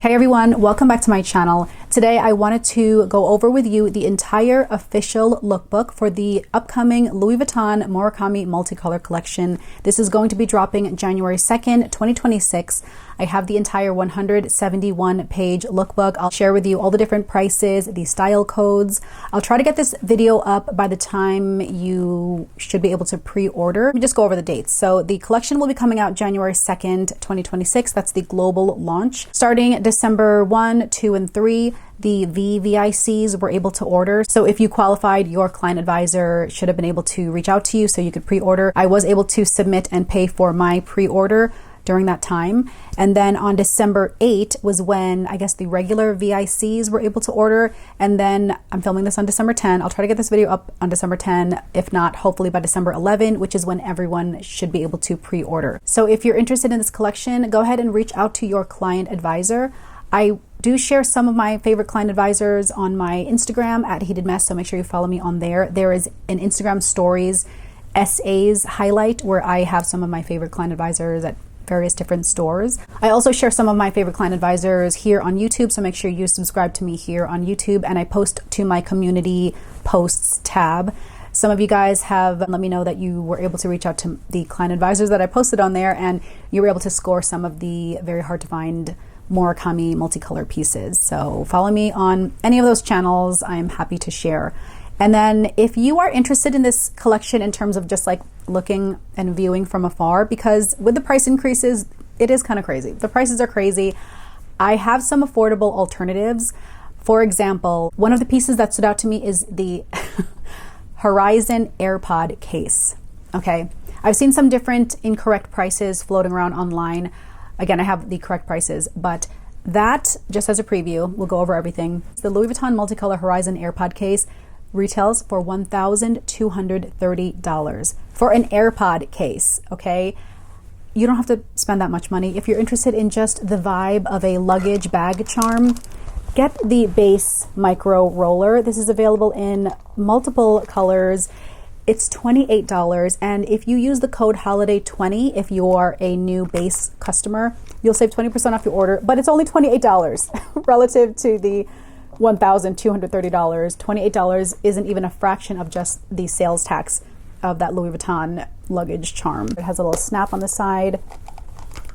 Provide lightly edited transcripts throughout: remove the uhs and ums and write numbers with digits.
Hey everyone, welcome back to my channel. Today I wanted to go over with you the entire official lookbook for the upcoming Louis Vuitton Murakami Multicolor collection. This is going to be dropping January 2nd, 2026. I have the entire 171 page lookbook. I'll share with you all the different prices, the style codes. I'll try to get this video up by the time you should be able to pre-order. Let me just go over the dates. So the collection will be coming out January 2nd, 2026. That's the global launch. Starting December 1, 2, and 3, the VICs were able to order. So if you qualified, your client advisor should have been able to reach out to you so you could pre-order. I was able to submit and pay for my pre-order during that time. And then on December 8 was when I guess the regular VICs were able to order. And then I'm filming this on December 10. I'll try to get this video up on December 10, if not hopefully by December 11, which is when everyone should be able to pre-order. So if you're interested in this collection, go ahead and reach out to your client advisor. I do share some of my favorite client advisors on my Instagram at Heated Mess, so make sure you follow me on there. There is an Instagram stories SAs highlight where I have some of my favorite client advisors at various different stores. I also share some of my favorite client advisors here on YouTube, so make sure you subscribe to me here on YouTube, and I post to my community posts tab. Some of you guys have let me know that you were able to reach out to the client advisors that I posted on there, and you were able to score some of the very hard to find Murakami multicolor pieces. So follow me on any of those channels. I'm happy to share. And then if you are interested in this collection in terms of just like looking and viewing from afar, because with the price increases, it is kind of crazy. The prices are crazy. I have some affordable alternatives. For example, one of the pieces that stood out to me is the Horizon AirPod case. Okay, I've seen some different incorrect prices floating around online. Again, I have the correct prices, but that, just as a preview, we'll go over everything. The Louis Vuitton Multicolor Horizon AirPod case retails for $1,230 for an AirPod case, okay? You don't have to spend that much money. If you're interested in just the vibe of a luggage bag charm, get the base micro roller. This is available in multiple colors. It's $28, and if you use the code HOLIDAY20, if you are a new base customer, you'll save 20% off your order, but it's only $28 relative to the $1,230. $28 isn't even a fraction of just the sales tax of that Louis Vuitton luggage charm. It has a little snap on the side.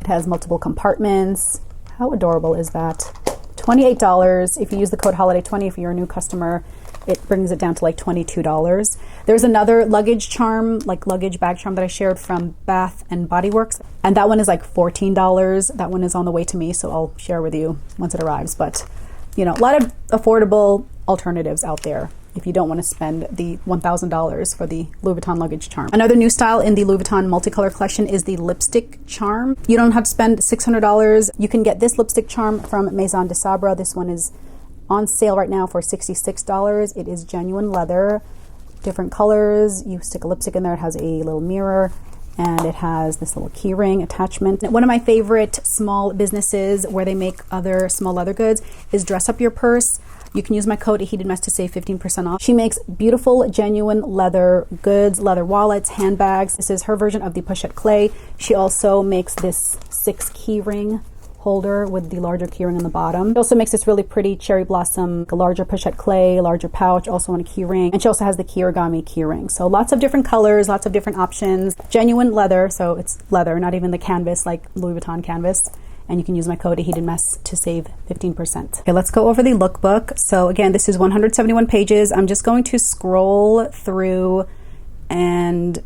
It has multiple compartments. How adorable is that? $28. If you use the code HOLIDAY20, if you're a new customer, it brings it down to like $22. There's another luggage charm, like luggage bag charm that I shared from Bath and Body Works, and that one is like $14. That one is on the way to me, so I'll share with you once it arrives. But you know, a lot of affordable alternatives out there if you don't want to spend the $1,000 for the Louis Vuitton luggage charm. Another new style in the Louis Vuitton multicolor collection is the lipstick charm. You don't have to spend $600. You can get this lipstick charm from Maison de Sabre. This one is on sale right now for $66. It is genuine leather, different colors. You stick a lipstick in there. It has a little mirror, and it has this little key ring attachment. One of my favorite small businesses where they make other small leather goods is Dress Up Your Purse. You can use my code Heated Mess to save 15% off. She makes beautiful, genuine leather goods, leather wallets, handbags. This is her version of the pochette clay. She also makes this 6 key ring holder with the larger keyring on the bottom. She also makes this really pretty cherry blossom, a larger pochette clay, larger pouch, also on a key ring. And she also has the key origami key ring. So lots of different colors, lots of different options. Genuine leather, so it's leather, not even the canvas like Louis Vuitton canvas. And you can use my code Heated Mess to save 15%. Okay, let's go over the lookbook. So again, this is 171 pages. I'm just going to scroll through and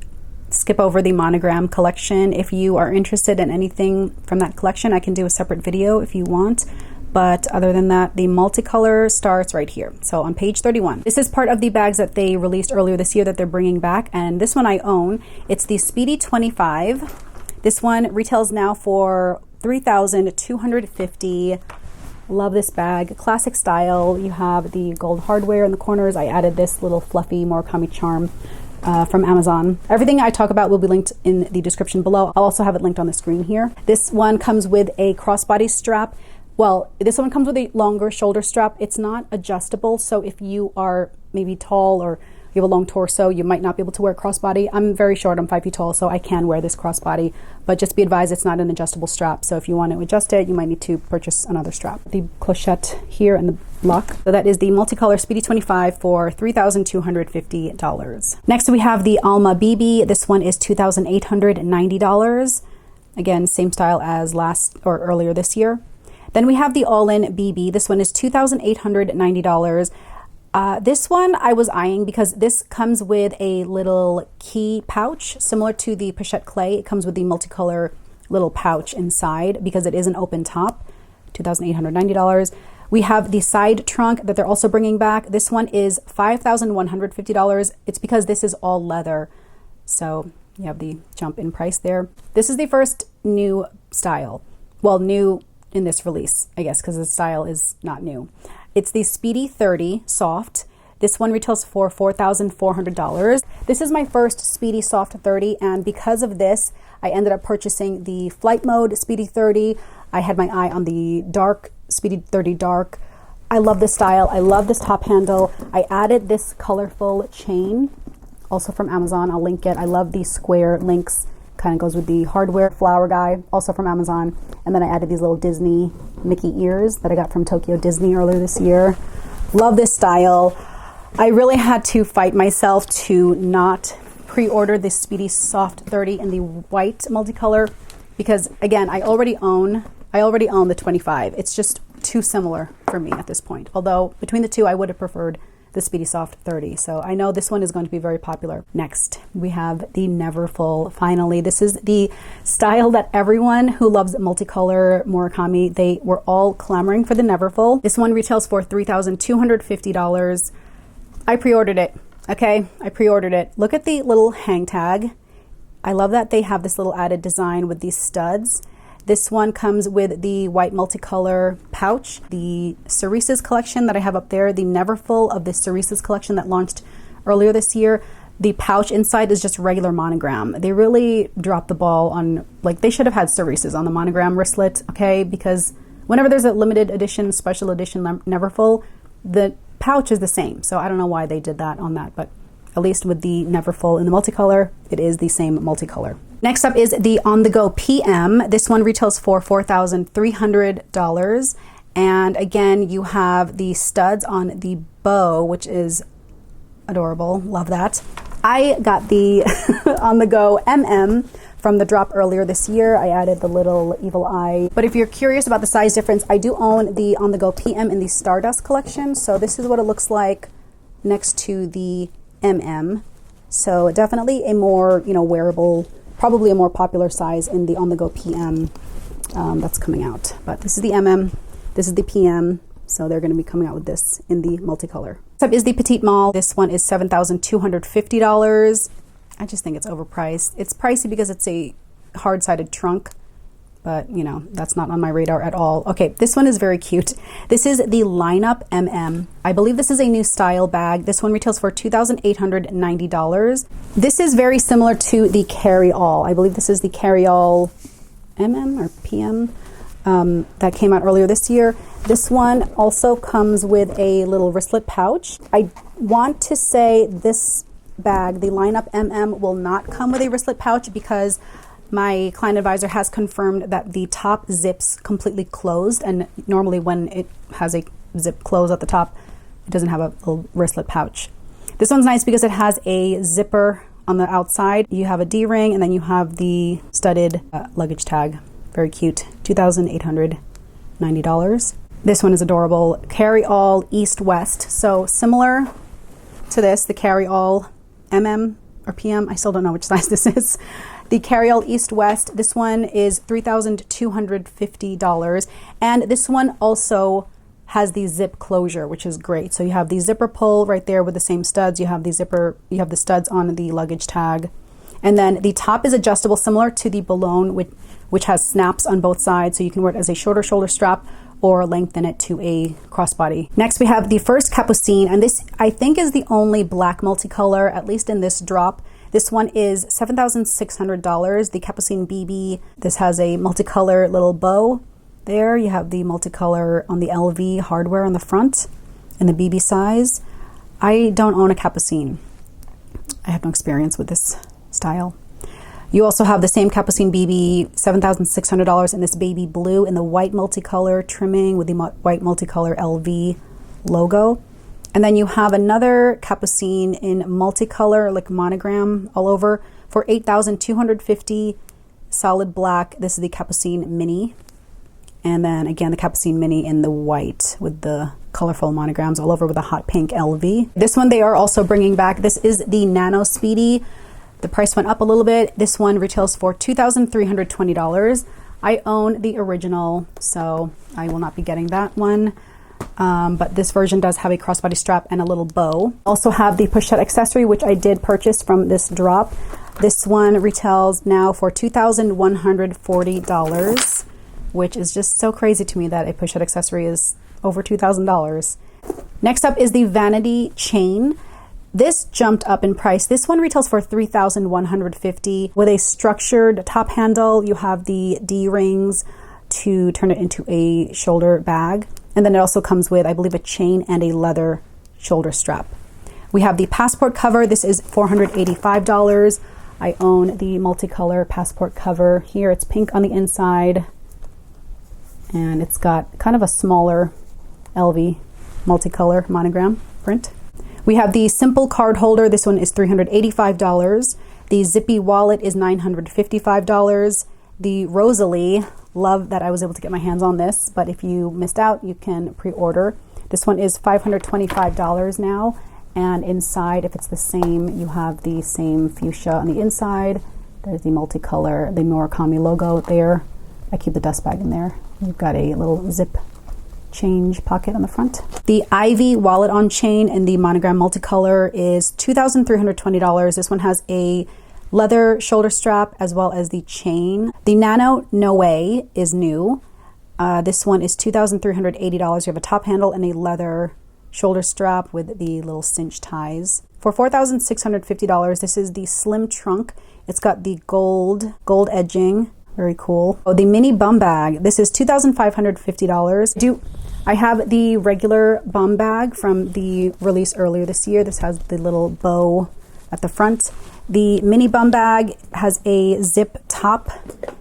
skip over the monogram collection. If you are interested in anything from that collection, I can do a separate video if you want. But other than that, the multicolor starts right here. So on page 31, this is part of the bags that they released earlier this year that they're bringing back. And this one I own. It's the Speedy 25. This one retails now for $3,250. Love this bag. Classic style. You have the gold hardware in the corners. I added this little fluffy Murakami charm from Amazon. Everything I talk about will be linked in the description below. I'll also have it linked on the screen here. This one comes with a crossbody strap. Well, this one comes with a longer shoulder strap. It's not adjustable, so if you are maybe tall or you have a long torso, you might not be able to wear a crossbody. I'm very short, I'm 5 feet tall, so I can wear this crossbody, but just be advised it's not an adjustable strap. So if you want to adjust it, you might need to purchase another strap. The clochette here and the lock. So that is the multicolor Speedy 25 for $3,250. Next we have the Alma BB. This one is $2,890. Again, same style as earlier this year. Then we have the All-In BB. This one is $2,890. This one I was eyeing because this comes with a little key pouch similar to the Pochette Clay. It comes with the multicolor little pouch inside because it is an open top. $2,890. We have the side trunk that they're also bringing back. This one is $5,150. It's because this is all leather. So you have the jump in price there. This is the first new style. Well, new in this release, I guess, because the style is not new. It's the Speedy 30 Soft. This one retails for $4,400. This is my first Speedy Soft 30, and because of this, I ended up purchasing the Flight Mode Speedy 30. I had my eye on the dark Speedy 30 Dark. I love this style. I love this top handle. I added this colorful chain, also from Amazon. I'll link it. I love these square links. Kind of goes with the hardware flower guy, also from Amazon. And then I added these little Disney Mickey ears that I got from Tokyo Disney earlier this year. Love this style. I really had to fight myself to not pre-order this Speedy Soft 30 in the white multicolor because, again, I already own the 25. It's just too similar for me at this point. Although between the two, I would have preferred the Speedy Soft 30. So I know this one is going to be very popular. Next, we have the Neverfull. Finally, this is the style that everyone who loves multicolor Murakami, they were all clamoring for the Neverfull. This one retails for $3,250. I pre-ordered it. Okay, I pre-ordered it. Look at the little hang tag. I love that they have this little added design with these studs. This one comes with the white multicolor pouch, the Cerises collection that I have up there, the Neverfull of the Cerises collection that launched earlier this year. The pouch inside is just regular monogram. They really dropped the ball on, like, they should have had Cerises on the monogram wristlet, okay? Because whenever there's a limited edition, special edition Neverfull, the pouch is the same. So I don't know why they did that on that, but at least with the Neverfull in the multicolor, it is the same multicolor. Next up is the On The Go PM. This one retails for $4,300. And again, you have the studs on the bow, which is adorable. Love that. I got the On The Go MM from the drop earlier this year. I added the little evil eye. But if you're curious about the size difference, I do own the On The Go PM in the Stardust collection. So this is what it looks like next to the MM. So definitely a more, wearable, probably a more popular size in the On The Go PM that's coming out. But this is the MM, this is the PM, so they're going to be coming out with this in the multicolor. Next up is the Petite Malle. This one is $7,250. I just think it's overpriced. It's pricey because it's a hard-sided trunk, but that's not on my radar at all. Okay, this one is very cute. This is the Lineup MM. I believe this is a new style bag. This one retails for $2,890. This is very similar to the Carry All. I believe this is the Carry All MM or PM that came out earlier this year. This one also comes with a little wristlet pouch. I want to say this bag, the Lineup MM, will not come with a wristlet pouch because my client advisor has confirmed that the top zips completely closed, and normally when it has a zip close at the top, it doesn't have a little wristlet pouch. This one's nice because it has a zipper on the outside. You have a D-ring, and then you have the studded luggage tag. Very cute. $2,890. This one is adorable. Carry All East-West. So similar to this, the Carry All MM or PM. I still don't know which size this is. The Carry All East-West, this one is $3,250. And this one also has the zip closure, which is great. So you have the zipper pull right there with the same studs. You have the studs on the luggage tag. And then the top is adjustable, similar to the Boulogne, which has snaps on both sides. So you can wear it as a shorter shoulder strap or lengthen it to a crossbody. Next, we have the first Capucine. And this, I think, is the only black multicolor, at least in this drop. This one is $7,600, the Capucine BB. This has a multicolor little bow there. You have the multicolor on the LV hardware on the front and the BB size. I don't own a Capucine. I have no experience with this style. You also have the same Capucine BB, $7,600 in this baby blue in the white multicolor trimming with the white multicolor LV logo. And then you have another Capucine in multicolor, like monogram all over, for $8,250, solid black. This is the Capucine Mini. And then again, the Capucine Mini in the white with the colorful monograms all over with a hot pink LV. This one they are also bringing back. This is the Nano Speedy. The price went up a little bit. This one retails for $2,320. I own the original, so I will not be getting that one. But this version does have a crossbody strap and a little bow. Also have the pushette accessory, which I did purchase from this drop. This one retails now for $2,140, which is just so crazy to me that a pushette accessory is over $2,000. Next up is the Vanity chain. This jumped up in price. This one retails for $3,150 with a structured top handle. You have the D-rings to turn it into a shoulder bag. And then it also comes with, I believe, a chain and a leather shoulder strap. We have the passport cover. This is $485. I own the multicolor passport cover. Here it's pink on the inside. And it's got kind of a smaller LV multicolor monogram print. We have the simple card holder. This one is $385. The zippy wallet is $955. The Rosalie, love that I was able to get my hands on this, but if you missed out, you can pre-order. This one is $525 now. And inside, if it's the same, you have the same fuchsia on the inside. There's the multicolor, the Murakami logo there. I keep the dust bag in there. You've got a little zip change pocket on the front. The Ivy wallet on chain in the monogram multicolor is $2,320. This one has a leather shoulder strap as well as the chain. The Nano No Way is new. This one is $2,380. You have a top handle and a leather shoulder strap with the little cinch ties. For $4,650, this is the slim trunk. It's got the gold edging. Very cool. Oh, the mini bum bag. This is $2,550. I have the regular bum bag from the release earlier this year. This has the little bow at the front. The mini bum bag has a zip top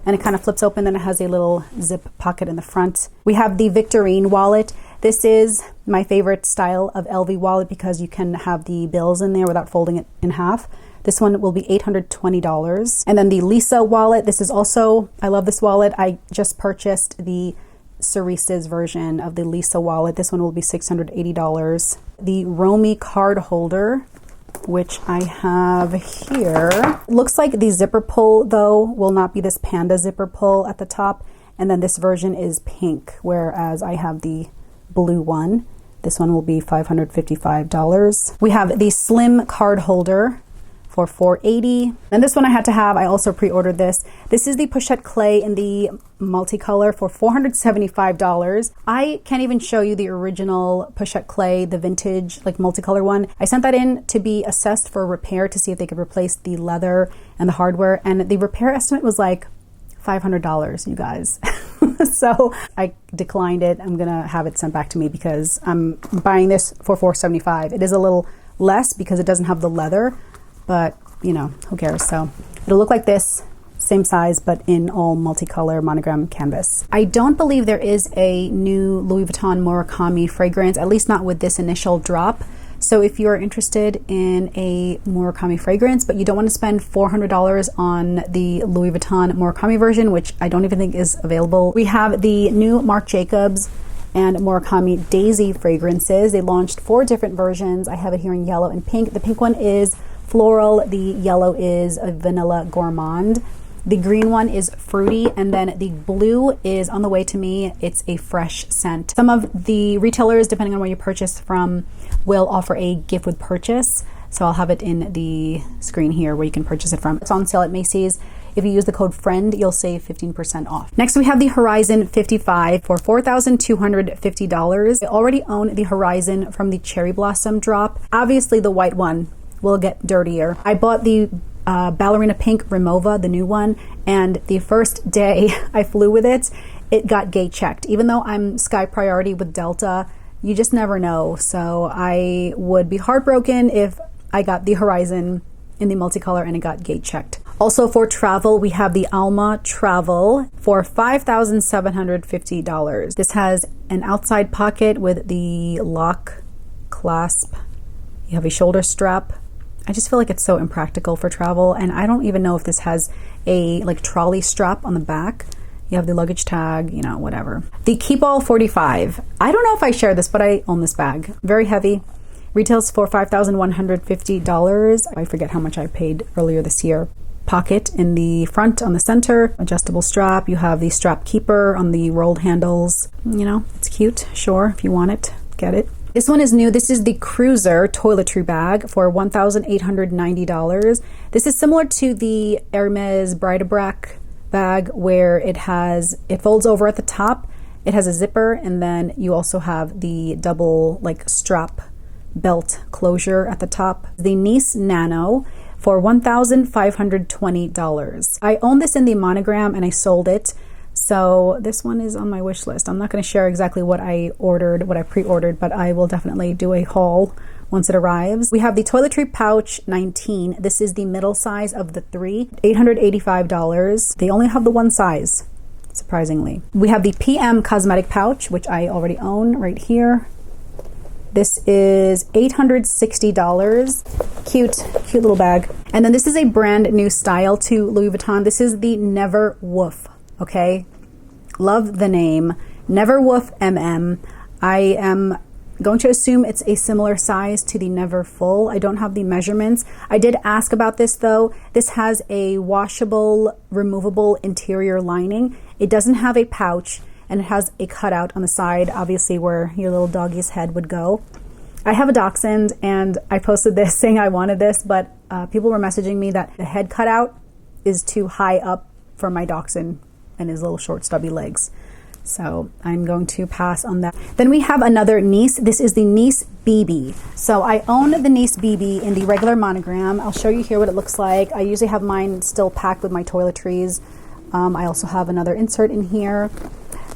and it kind of flips open, and it has a little zip pocket in the front. We have the Victorine wallet. This is my favorite style of LV wallet because you can have the bills in there without folding it in half. This one will be $820. And then the Lisa wallet. This is also, I love this wallet. I just purchased the Cerise's version of the Lisa wallet. This one will be $680. The Romy card holder, which I have here. Looks like the zipper pull, though, will not be this panda zipper pull at the top. And then this version is pink, whereas I have the blue one. This one will be $555. We have the slim card holder for $480. And this one I had to have. I also pre-ordered this. This is the pochette clay in the multicolor for $475. I can't even show you the original pochette clay, the vintage like multicolor one. I sent that in to be assessed for repair to see if they could replace the leather and the hardware, and the repair estimate was like $500, you guys. So I declined it. I'm gonna have it sent back to me because I'm buying this for $475. It is a little less because it doesn't have the leather, but you know, who cares? So it'll look like this, same size, but in all multicolor monogram canvas. I don't believe there is a new Louis Vuitton Murakami fragrance, at least not with this initial drop. So if you're interested in a Murakami fragrance, but you don't want to spend $400 on the Louis Vuitton Murakami version, which I don't even think is available, we have the new Marc Jacobs and Murakami Daisy fragrances. They launched 4 different versions. I have it here in yellow and pink. The pink one is floral, the yellow is a vanilla gourmand, the green one is fruity, and then the blue is on the way to me. It's a fresh scent. Some of the retailers, depending on where you purchase from, will offer a gift with purchase. So I'll have it in the screen here where you can purchase it from. It's on sale at Macy's. If you use the code FRIEND, you'll save 15% off. Next, we have the Horizon 55 for $4,250. I already own the Horizon from the Cherry Blossom drop. Obviously, the white one will get dirtier. I bought the ballerina pink Remova, the new one, and the first day I flew with it, it got gate checked. Even though I'm Sky Priority with Delta, you just never know. So I would be heartbroken if I got the Horizon in the multicolor and it got gate checked. Also for travel, we have the Alma Travel for $5,750. This has an outside pocket with the lock clasp. You have a shoulder strap. I just feel like it's so impractical for travel, and I don't even know if this has a like trolley strap on the back. You have the luggage tag, you know, whatever. The Keepall 45. I don't know if I share this, but I own this bag. Very heavy. Retails for $5,150. I forget how much I paid earlier this year. Pocket in the front on the center, adjustable strap. You have the strap keeper on the rolled handles. You know, it's cute. Sure, if you want it, get it. This one is new. This is the Cruiser toiletry bag for $1,890. This is similar to the Hermes Bric-a-Brac bag where it folds over at the top. It has a zipper, and then you also have the double like strap belt closure at the top. The Nice Nano for $1,520. I own this in the monogram and I sold it. So this one is on my wish list. I'm not going to share exactly what I ordered, what I pre-ordered, but I will definitely do a haul once it arrives. We have the Toiletry Pouch 19. This is the middle size of the three, $885. They only have the one size, surprisingly. We have the PM Cosmetic Pouch, which I already own right here. This is $860. Cute little bag. And then this is a brand new style to Louis Vuitton. This is the Never Woof. Okay, love the name, Never Woof MM. I am going to assume it's a similar size to the Never Full. I don't have the measurements. I did ask about this though. This has a washable, removable interior lining. It doesn't have a pouch, and it has a cutout on the side, obviously where your little doggy's head would go. I have a dachshund, and I posted this saying I wanted this, but people were messaging me that the head cutout is too high up for my dachshund and his little short stubby legs. So I'm going to pass on that. Then we have another Nice. This is the Nice BB. So I own the Nice BB in the regular monogram. I'll show you here what it looks like. I usually have mine still packed with my toiletries. I also have another insert in here.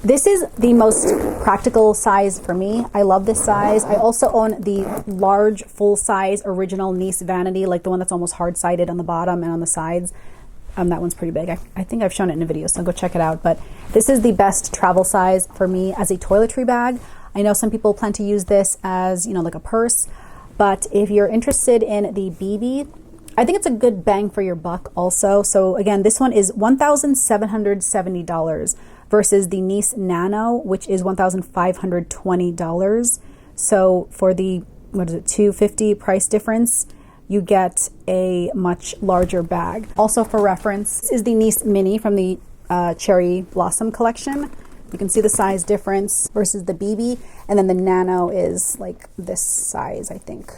This is the most practical size for me. I love this size. I also own the large full size original Nice vanity, like the one that's almost hard sided on the bottom and on the sides. That one's pretty big. I think I've shown it in a video, so go check it out. But this is the best travel size for me as a toiletry bag. I know some people plan to use this as, you know, like a purse. But if you're interested in the BB, I think it's a good bang for your buck also. So again, this one is $1,770 versus the Nice Nano, which is $1,520. So for the, what is it, $250 price difference, you get a much larger bag. Also for reference, this is the Nice Mini from the Cherry Blossom collection. You can see the size difference versus the BB, and then the Nano is like this size, I think,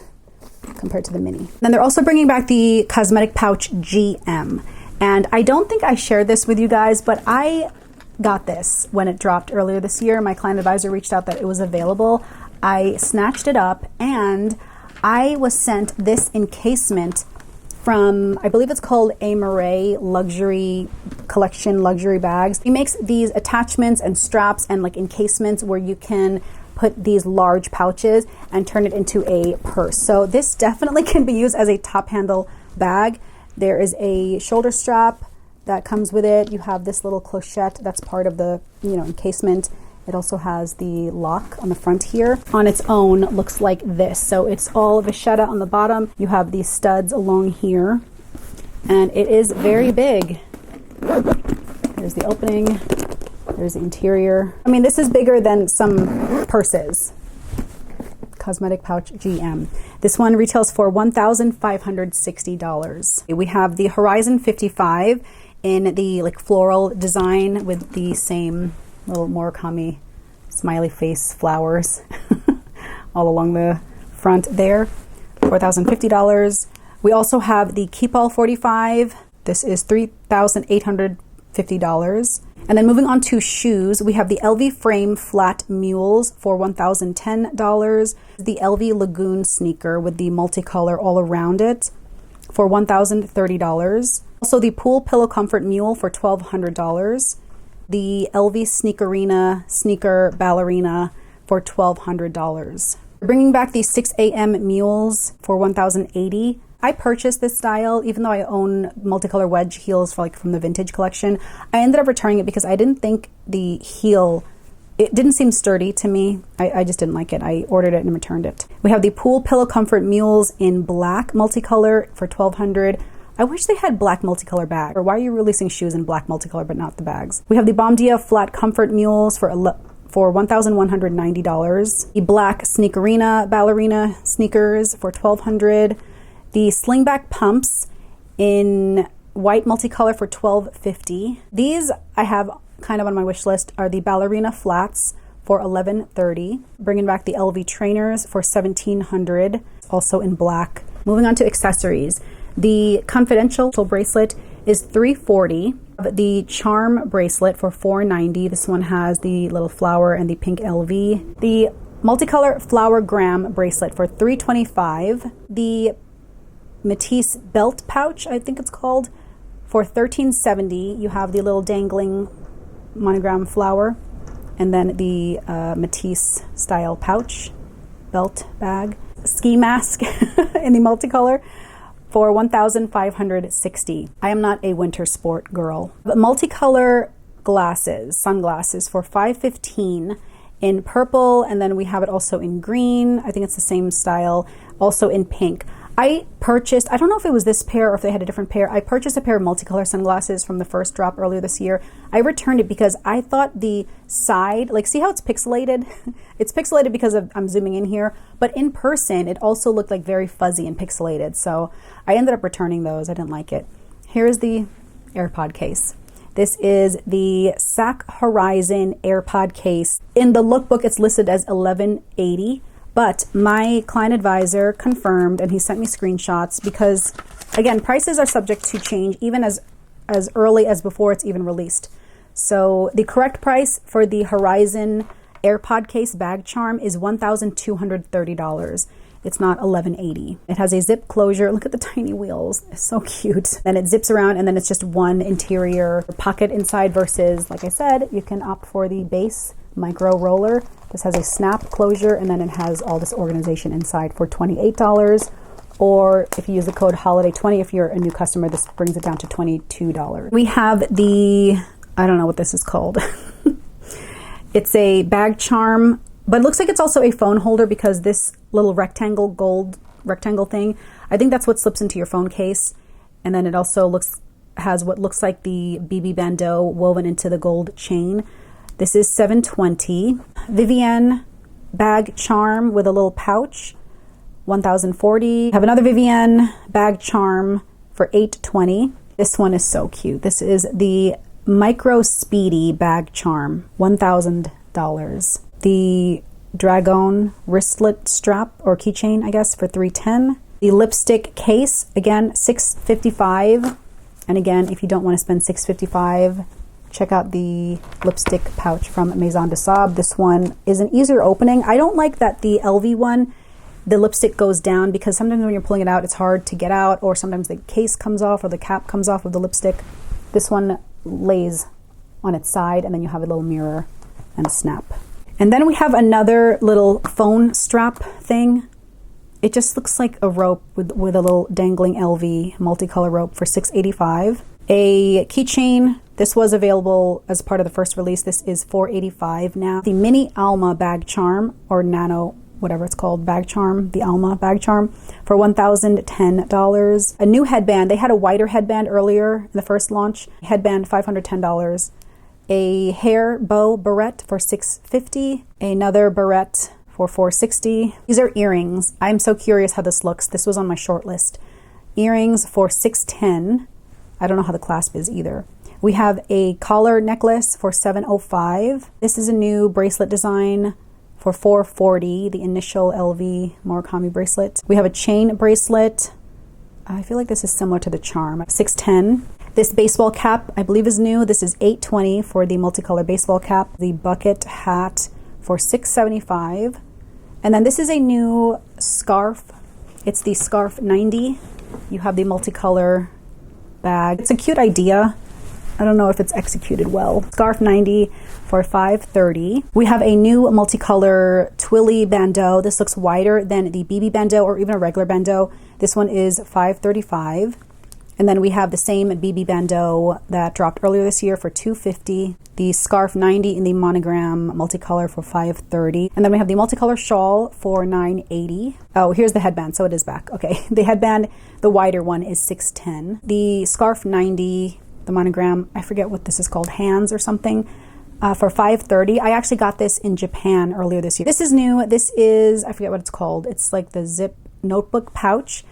compared to the Mini. Then they're also bringing back the Cosmetic Pouch GM, and I don't think I shared this with you guys, but I got this when it dropped earlier this year. My client advisor reached out that it was available. I snatched it up, and I was sent this encasement from, I believe it's called A. Murray Luxury Collection Luxury Bags. He makes these attachments and straps and like encasements where you can put these large pouches and turn it into a purse. So this definitely can be used as a top handle bag. There is a shoulder strap that comes with it. You have this little clochette that's part of the, you know, encasement. It also has the lock on the front here. On its own, looks like this. So it's all vachetta on the bottom. You have these studs along here, and it is very big. There's the opening. There's the interior. I mean, this is bigger than some purses. Cosmetic Pouch GM. This one retails for $1,560. We have the Horizon 55 in the like floral design with the same little Murakami smiley face flowers all along the front there. $4,050. We also have the Keepall 45. This is $3,850. And then moving on to shoes, we have the LV Frame Flat Mules for $1,010. The LV Lagoon sneaker with the multicolor all around it for $1,030. Also the Pool Pillow Comfort Mule for $1,200. The LV Sneakerina Sneaker Ballerina for $1,200. We're bringing back the 6 a.m. mules for $1,080. I purchased this style, even though I own multicolor wedge heels for from the vintage collection. I ended up returning it because I didn't think the heel, it didn't seem sturdy to me. I just didn't like it. I ordered it and returned it. We have the Pool Pillow Comfort Mules in black multicolor for $1,200. I wish they had black multicolor bags. Or why are you releasing shoes in black multicolor but not the bags? We have the Bomdia Flat Comfort Mules for $1,190. The black Sneakerina ballerina sneakers for $1,200. The Slingback Pumps in white multicolor for $1,250. These I have kind of on my wish list are the ballerina flats for $1,130. Bringing back the LV trainers for $1,700, also in black. Moving on to accessories. The Confidential bracelet is $340. The Charm bracelet for $490. This one has the little flower and the pink LV. The Multicolor Flower Gram bracelet for $325. The Matisse belt pouch, I think it's called, for $1370. You have the little dangling monogram flower, and then the Matisse style pouch belt bag. Ski mask in the multicolor for $1,560. I am not a winter sport girl. But multicolor glasses, sunglasses for $515 in purple, and then we have it also in green. I think it's the same style, also in pink. I purchased, I don't know if it was this pair or if they had a different pair. I purchased a pair of multicolor sunglasses from the first drop earlier this year. I returned it because I thought the side, see how it's pixelated? It's pixelated because I'm zooming in here, but in person, it also looked very fuzzy and pixelated. So I ended up returning those. I didn't like it. Here is the AirPod case. This is the SAC Horizon AirPod case. In the lookbook, it's listed as $1,180. But my client advisor confirmed, and he sent me screenshots because, again, prices are subject to change even as early as before it's even released. So the correct price for the Horizon AirPod case bag charm is $1,230. It's not $1,180. It has a zip closure. Look at the tiny wheels. It's so cute. Then it zips around, and then it's just one interior pocket inside versus, like I said, you can opt for the base micro roller. This has a snap closure, and then it has all this organization inside for $28. Or if you use the code HOLIDAY20, if you're a new customer, this brings it down to $22. We have the, I don't know what this is called. It's a bag charm, but it looks like it's also a phone holder because this little gold rectangle thing, I think that's what slips into your phone case. And then it also has what looks like the BB bandeau woven into the gold chain. This is $720. Vivienne bag charm with a little pouch, $1,040. Have another Vivienne bag charm for $820. This one is so cute. This is the Micro Speedy bag charm, $1,000. The Dragon wristlet strap or keychain, I guess, for $310. The lipstick case, again, $655. And again, if you don't want to spend $655, check out the lipstick pouch from Maison de Sable. This one is an easier opening. I don't like that the LV one, the lipstick goes down because sometimes when you're pulling it out, it's hard to get out, or sometimes the case comes off or the cap comes off of the lipstick. This one lays on its side, and then you have a little mirror and a snap. And then we have another little phone strap thing. It just looks like a rope with a little dangling LV multicolor rope for $685. A keychain. This was available as part of the first release. This is $485 now. The Mini Alma bag charm, or Nano, whatever it's called, bag charm, the Alma bag charm for $1,010. A new headband. They had a whiter headband earlier in the first launch. Headband, $510. A hair bow barrette for $650. Another barrette for $460. These are earrings. I'm so curious how this looks. This was on my short list. Earrings for $610. I don't know how the clasp is either. We have a collar necklace for $705. This is a new bracelet design for $440, the initial LV Murakami bracelet. We have a chain bracelet. I feel like this is similar to the charm. $610. This baseball cap, I believe, is new. This is $820 for the multicolor baseball cap. The bucket hat for $675. And then this is a new scarf. It's the Scarf 90. You have the multicolor bag. It's a cute idea. I don't know if it's executed well. Scarf 90 for $5.30. We have a new multicolor Twilly bandeau. This looks wider than the BB bandeau or even a regular bandeau. This one is $5.35. And then we have the same BB bandeau that dropped earlier this year for $2.50. The scarf 90 in the monogram multicolor for $5.30. And then we have the multicolor shawl for $9.80. Oh, here's the headband, so it is back. Okay, the headband, the wider one, is $6.10. The scarf 90, the monogram, I forget what this is called, hands or something, for $5.30. I actually got this in Japan earlier this year. This is new. This is, I forget what it's called. It's like the zip notebook pouch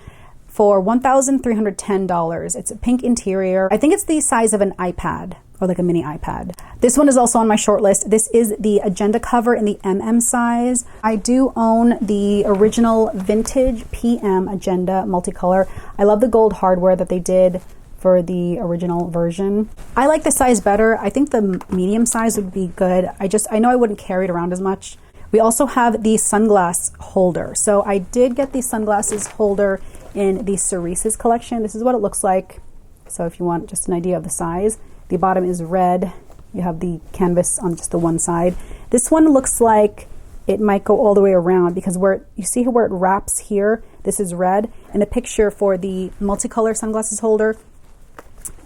for $1,310. It's a pink interior. I think it's the size of an iPad or like a mini iPad. This one is also on my short list. This is the agenda cover in the MM size. I do own the original vintage PM agenda multicolor. I love the gold hardware that they did for the original version. I like the size better. I think the medium size would be good. I know I wouldn't carry it around as much. We also have the sunglass holder. So I did get the sunglasses holder in the Cereses collection. This is what it looks like. So if you want just an idea of the size, the bottom is red. You have the canvas on just the one side. This one looks like it might go all the way around because where you see where it wraps here, this is red. And the picture for the multicolor sunglasses holder,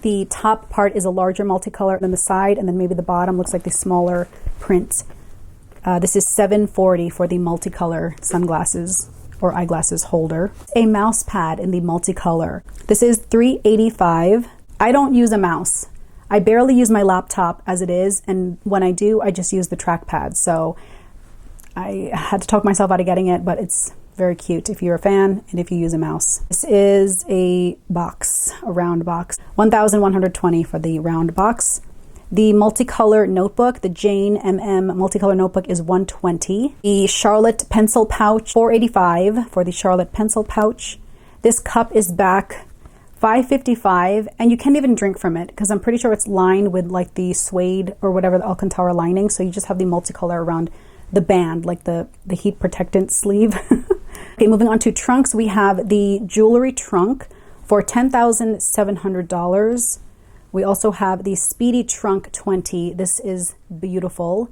the top part is a larger multicolor than the side, and then maybe the bottom looks like the smaller print. This is $7.40 for the multicolor sunglasses or eyeglasses holder. A mouse pad in the multicolor. This is $3.85. I don't use a mouse. I barely use my laptop as it is, and when I do, I just use the trackpad. So I had to talk myself out of getting it, but it's very cute if you're a fan and if you use a mouse. This is a box, a round box. $1,120 for the round box. The multicolor notebook, the Jane MM multicolor notebook, is $120. The Charlotte pencil pouch, $4.85 for the Charlotte pencil pouch. This cup is back, $5.55, and you can't even drink from it because I'm pretty sure it's lined with like the suede or whatever, the Alcantara lining. So you just have the multicolor around the band, like the heat protectant sleeve. Okay, moving on to trunks, we have the jewelry trunk for $10,700. We also have the Speedy Trunk 20. This is beautiful,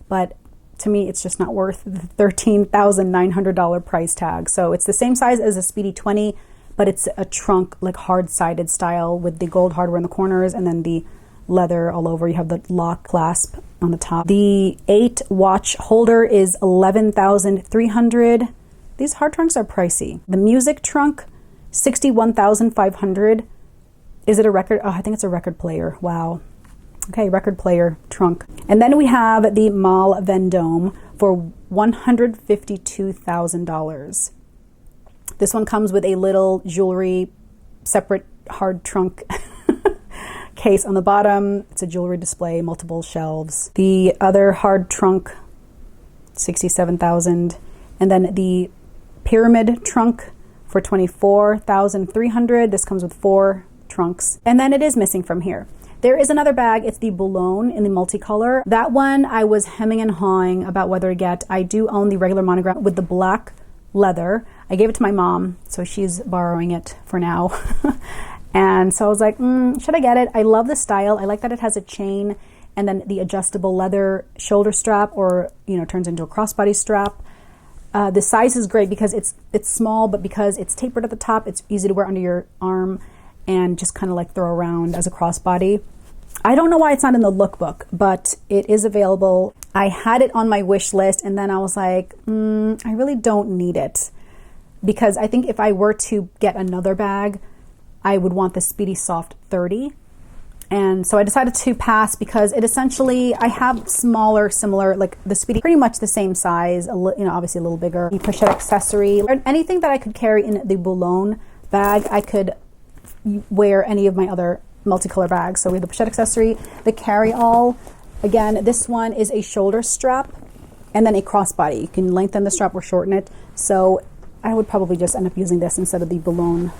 but to me, it's just not worth the $13,900 price tag. So it's the same size as a Speedy 20, but it's a trunk, like hard-sided style with the gold hardware in the corners and then the leather all over. You have the lock clasp on the top. The 8 watch holder is $11,300. These hard trunks are pricey. The music trunk, $61,500. Is it a record? Oh, I think it's a record player. Wow. Okay, record player trunk. And then we have the Mal Vendome for $152,000. This one comes with a little jewelry separate hard trunk case on the bottom. It's a jewelry display, multiple shelves. The other hard trunk, $67,000. And then the pyramid trunk for $24,300. This comes with 4 trunks. And then it is missing from here. There is another bag. It's the Boulogne in the multicolor. That one I was hemming and hawing about whether to get. I do own the regular monogram with the black leather. I gave it to my mom, so she's borrowing it for now. And so I was like, should I get it? I love the style. I like that it has a chain and then the adjustable leather shoulder strap, or turns into a crossbody strap. The size is great because it's small, but because it's tapered at the top, it's easy to wear under your arm and just kind of like throw around as a crossbody. I don't know why it's not in the lookbook, but it is available. I had it on my wish list, and then I was like, I really don't need it, because I think if I were to get another bag, I would want the Speedy Soft 30. And so I decided to pass because it essentially, I have smaller, similar, like the Speedy, pretty much the same size, obviously a little bigger. The pochette accessory, or anything that I could carry in the Boulogne bag, I could wear any of my other multicolor bags. So we have the pochette accessory, the carry-all. Again, this one is a shoulder strap and then a crossbody. You can lengthen the strap or shorten it. So I would probably just end up using this instead of the Boulogne.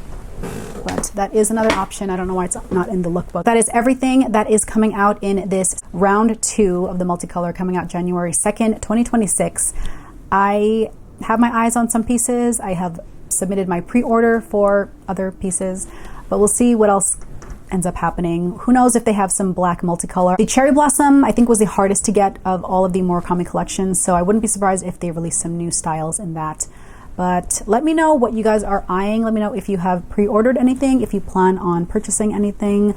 But that is another option. I don't know why it's not in the lookbook. That is everything that is coming out in this round 2 of the multicolor, coming out January 2nd, 2026. I have my eyes on some pieces. I have submitted my pre-order for other pieces, but we'll see what else ends up happening. Who knows if they have some black multicolor. The Cherry Blossom, I think, was the hardest to get of all of the Murakami collections, so I wouldn't be surprised if they release some new styles in that. But let me know what you guys are eyeing. Let me know if you have pre-ordered anything, if you plan on purchasing anything.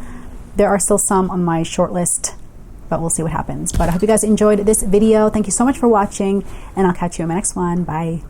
There are still some on my short list, but we'll see what happens. But I hope you guys enjoyed this video. Thank you so much for watching, and I'll catch you in my next one. Bye.